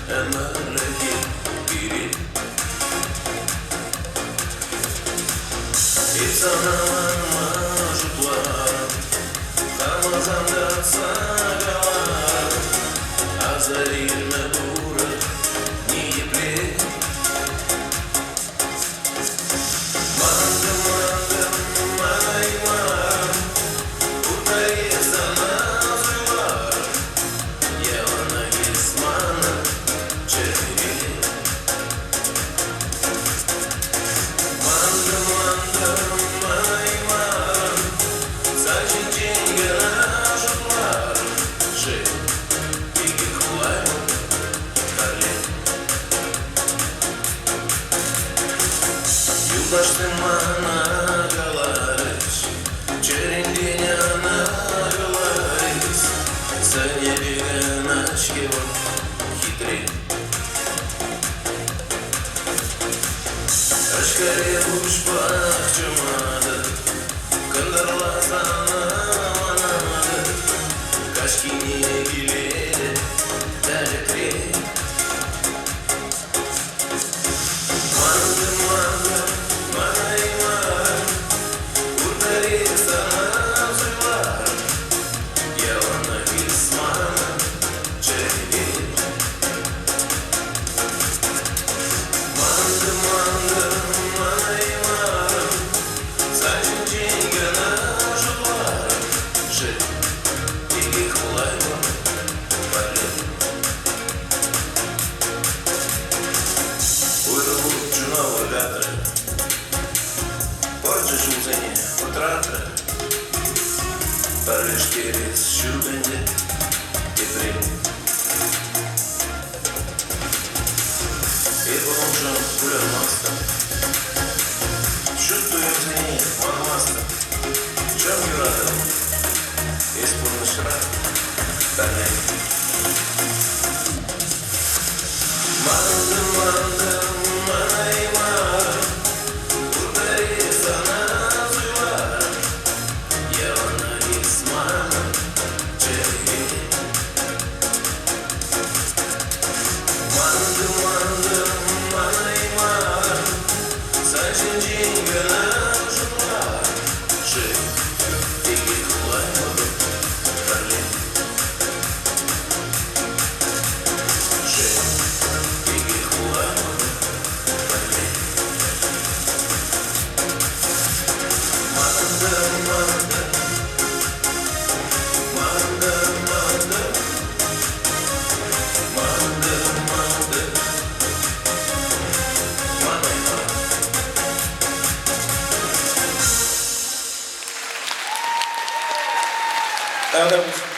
ömürlük biri. İnsanlar mevcutlar, Ramazan'da sagalar, Azrail'me dura, niyipli. Mandım, manayman, Urtayızda nazılar, Yevana ismanı, çeviri. Mandım, manayman, Saçın çingenajlar, Жив, пики хвалю, Карлин. Yıldaştın managalarız, Çerindin yanagalarız, Sen yediğin aşkı var, хитрый. Aşkare uç bahçımadı, Kındırlazan amanadı, Kaşkini giledi, Terkri. Mandım, manayman, Urtayızda nazılar, Yevana ismanı, çeviri. Mandım, manayman, Saçın çingenajlar, Жив, пики хвалю, Карлин. Уйрылып журналы вятры, Порча жүзіне утраты, Париж через шубенде Киприн. И болжам күлермастым, Чувствую өзіне маңмастым, Жан юрадым, Еспұрны шырақ, Бәлем. Mandım, manayman, Urtayızda nazılar, Yevana ismanı, çeviri. Mandım, manayman, Saçın çingenajlar, Жив, пики хвалю, Карлин. Жив, пики хвалю, Карлин. Mandım, mandım, mandım, mandım, manayman. Dayanır mısın?